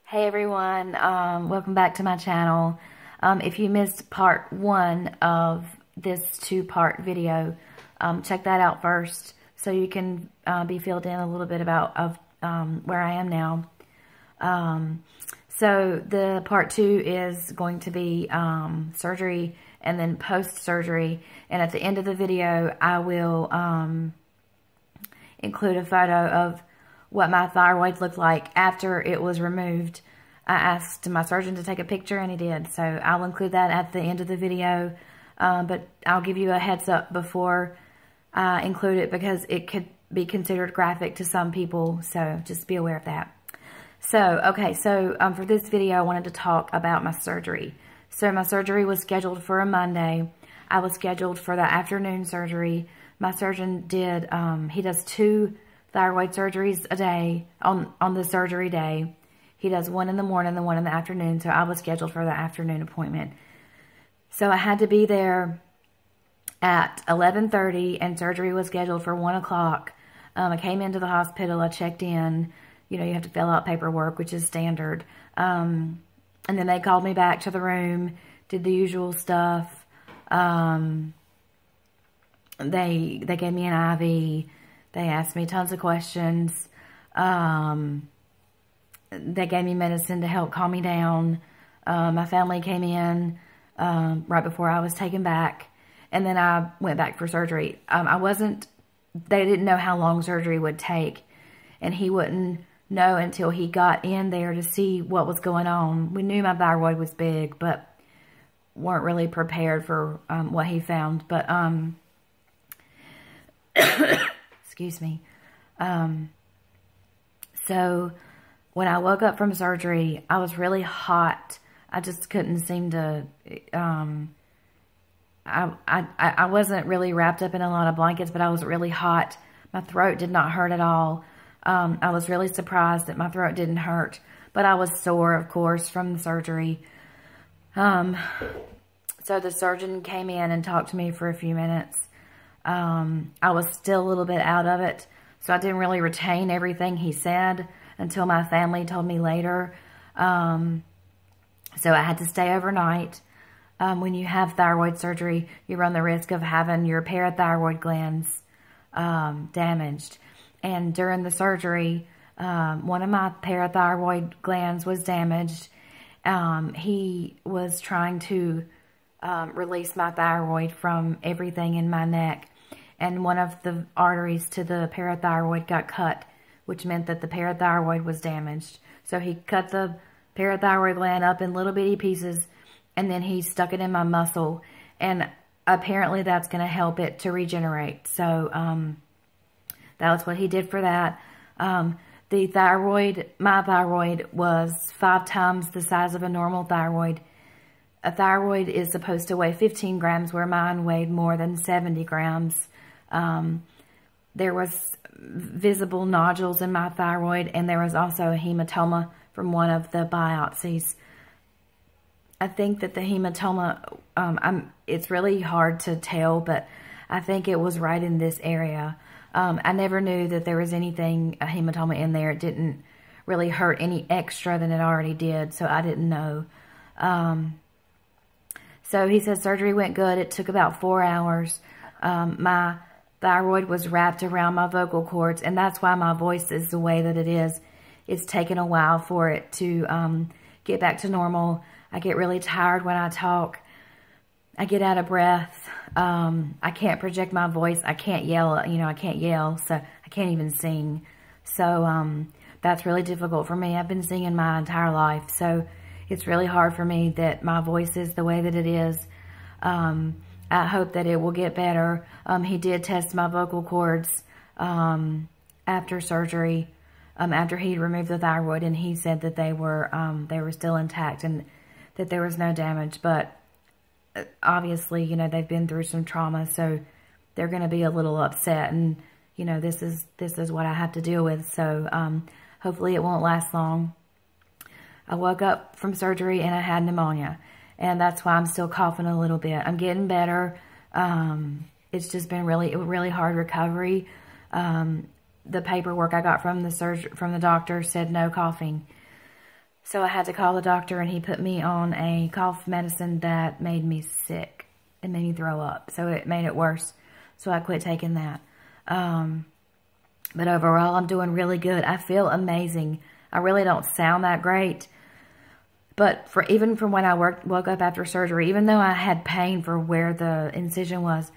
Hey everyone, welcome back to my channel. If you missed part one of this two-part video, check that out first so you can be filled in a little bit about where I am now. So the part two is going to be surgery and then post-surgery, and at the end of the video I will include a photo of what my thyroid looked like after it was removed. I asked my surgeon to take a picture and he did, so I'll include that at the end of the video, but I'll give you a heads up before I include it because it could be considered graphic to some people, so just be aware of that. So, okay, so for this video I wanted to talk about my surgery. So my surgery was scheduled for a Monday. I was scheduled for the afternoon surgery. My surgeon did, he does 2 thyroid surgeries a day on the surgery day. He does one in the morning and one in the afternoon, so I was scheduled for the afternoon appointment. So I had to be there at 11:30 and surgery was scheduled for 1 o'clock. I came into the hospital, I checked in. You know, you have to fill out paperwork, which is standard. And then they called me back to the room, did the usual stuff. They gave me an IV. They asked me tons of questions. They gave me medicine to help calm me down. My family came in right before I was taken back. And then I went back for surgery. They didn't know how long surgery would take. And he wouldn't know until he got in there to see what was going on. We knew my thyroid was big, but weren't really prepared for what he found. But, excuse me. So when I woke up from surgery, I was really hot. I just couldn't seem to, I wasn't really wrapped up in a lot of blankets, but I was really hot. My throat did not hurt at all. I was really surprised that my throat didn't hurt, but I was sore, of course, from the surgery. So the surgeon came in and talked to me for a few minutes. I was still a little bit out of it, so I didn't really retain everything he said until my family told me later. So I had to stay overnight. When you have thyroid surgery, you run the risk of having your parathyroid glands damaged. And during the surgery, one of my parathyroid glands was damaged. He was trying to release my thyroid from everything in my neck. And one of the arteries to the parathyroid got cut, which meant that the parathyroid was damaged. So he cut the parathyroid gland up in little bitty pieces, and then he stuck it in my muscle. And apparently that's going to help it to regenerate. So that was what he did for that. The thyroid, my thyroid was 5 times the size of a normal thyroid. A thyroid is supposed to weigh 15 grams, where mine weighed more than 70 grams. There was visible nodules in my thyroid, and there was also a hematoma from one of the biopsies. I think that the hematoma, it's really hard to tell, but I think it was right in this area. I never knew that there was anything, a hematoma in there. It didn't really hurt any extra than it already did, so I didn't know. So he said surgery went good. It took about 4 hours. My thyroid was wrapped around my vocal cords, and that's why my voice is the way that it is. It's taken a while for it to get back to normal. I get really tired when I talk. I get out of breath. I can't project my voice. I can't yell, you know, I can't yell, so I can't even sing. So that's really difficult for me. I've been singing my entire life, so it's really hard for me that my voice is the way that it is. I hope that it will get better. He did test my vocal cords after surgery, after he removed the thyroid, and he said that they were still intact and that there was no damage. But obviously, you know, they've been through some trauma, so they're going to be a little upset, and you know, this is what I have to deal with. So hopefully it won't last long. I woke up from surgery and I had pneumonia, and that's why I'm still coughing a little bit. I'm getting better. It's just been really hard recovery. The paperwork I got from the doctor said no coughing. So I had to call the doctor, and he put me on a cough medicine that made me sick. It made me throw up. So it made it worse. So I quit taking that. But overall, I'm doing really good. I feel amazing. I really don't sound that great. But even from when I woke up after surgery, even though I had pain for where the incision was,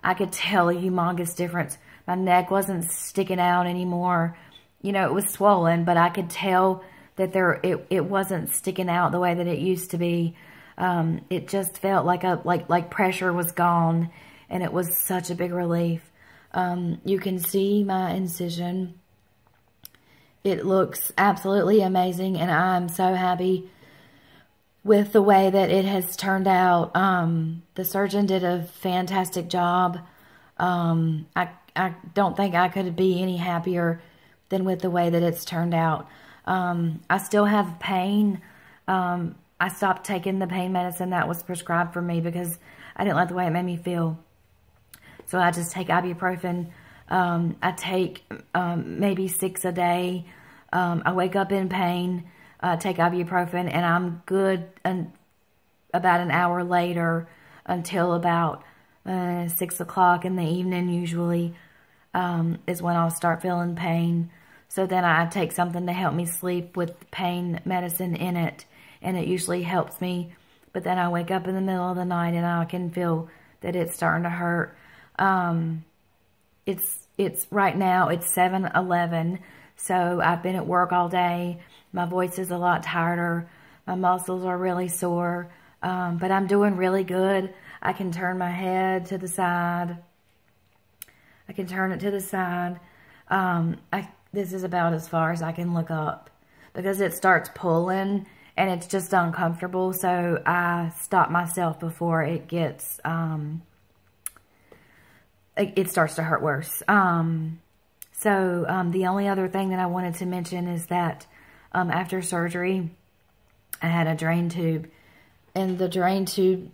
I could tell a humongous difference. My neck wasn't sticking out anymore. You know, it was swollen, but I could tell that it wasn't sticking out the way that it used to be. It just felt like pressure was gone, and it was such a big relief. You can see my incision. It looks absolutely amazing, and I'm so happy with the way that it has turned out. The surgeon did a fantastic job. I don't think I could be any happier than with the way that it's turned out. I still have pain. I stopped taking the pain medicine that was prescribed for me because I didn't like the way it made me feel. So I just take ibuprofen. I take maybe 6 a day. I wake up in pain, take ibuprofen, and I'm good about an hour later until about 6 o'clock in the evening usually is when I'll start feeling pain. So then I take something to help me sleep with pain medicine in it, and it usually helps me. But then I wake up in the middle of the night and I can feel that it's starting to hurt. It's right now, it's 7:11, so I've been at work all day. My voice is a lot tighter. My muscles are really sore, but I'm doing really good. I can turn my head to the side. I can turn it to the side. This is about as far as I can look up because it starts pulling and it's just uncomfortable. So I stop myself before it gets, it starts to hurt worse. The only other thing that I wanted to mention is that after surgery, I had a drain tube, and the drain tube,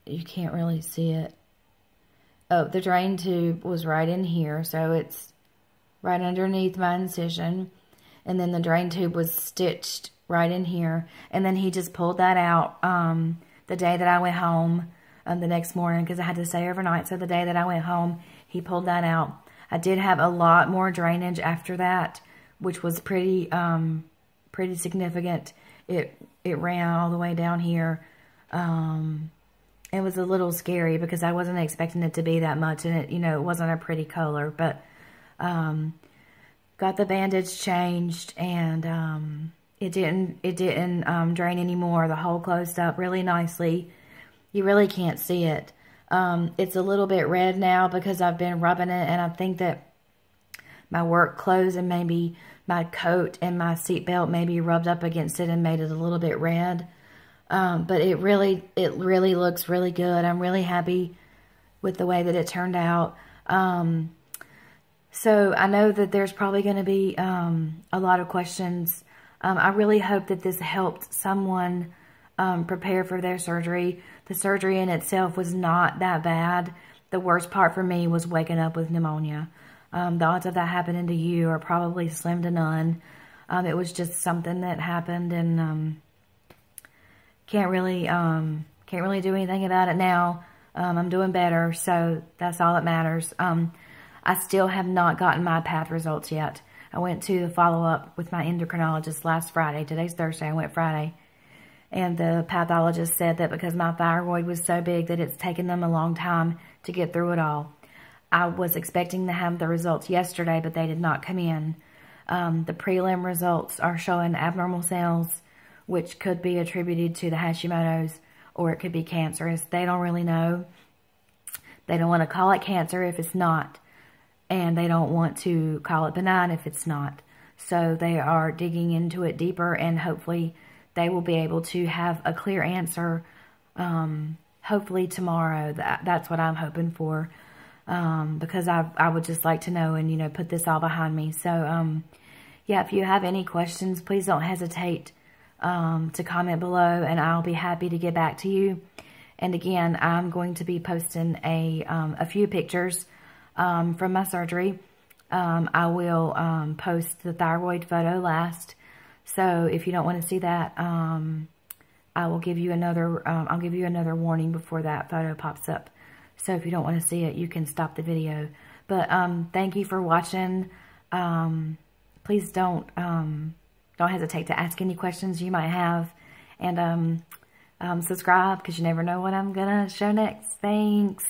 you can't really see it. Oh, the drain tube was right in here, so it's right underneath my incision, and then the drain tube was stitched right in here, and then he just pulled that out the day that I went home the next morning because I had to stay overnight. So the day that I went home, he pulled that out. I did have a lot more drainage after that, which was pretty significant. It ran all the way down here. It was a little scary because I wasn't expecting it to be that much, and it wasn't a pretty color, but got the bandage changed, and it didn't drain anymore. The hole closed up really nicely. You really can't see it. It's a little bit red now because I've been rubbing it, and I think that my work clothes and maybe my coat and my seatbelt maybe rubbed up against it and made it a little bit red. But it really looks really good. I'm really happy with the way that it turned out. So I know that there's probably going to be a lot of questions. I really hope that this helped someone prepare for their surgery. The surgery in itself was not that bad. The worst part for me was waking up with pneumonia. The odds of that happening to you are probably slim to none. It was just something that happened, and can't really do anything about it now. I'm doing better, so that's all that matters. I still have not gotten my path results yet. I went to the follow-up with my endocrinologist last Friday. Today's Thursday. I went Friday. And the pathologist said that because my thyroid was so big that it's taken them a long time to get through it all. I was expecting to have the results yesterday, but they did not come in. The prelim results are showing abnormal cells, which could be attributed to the Hashimoto's, or it could be cancerous. They don't really know. They don't want to call it cancer if it's not, and they don't want to call it benign if it's not. So they are digging into it deeper, and hopefully they will be able to have a clear answer, hopefully tomorrow. That's what I'm hoping for, because I would just like to know and, put this all behind me. So, yeah, if you have any questions, please don't hesitate to comment below, and I'll be happy to get back to you. And again, I'm going to be posting a few pictures from my surgery. I will post the thyroid photo last, So if you don't want to see that, I will give you another, I'll give you another warning before that photo pops up. So if you don't want to see it, you can stop the video. But thank you for watching. Please don't hesitate to ask any questions you might have. And subscribe, because you never know what I'm going to show next. Thanks.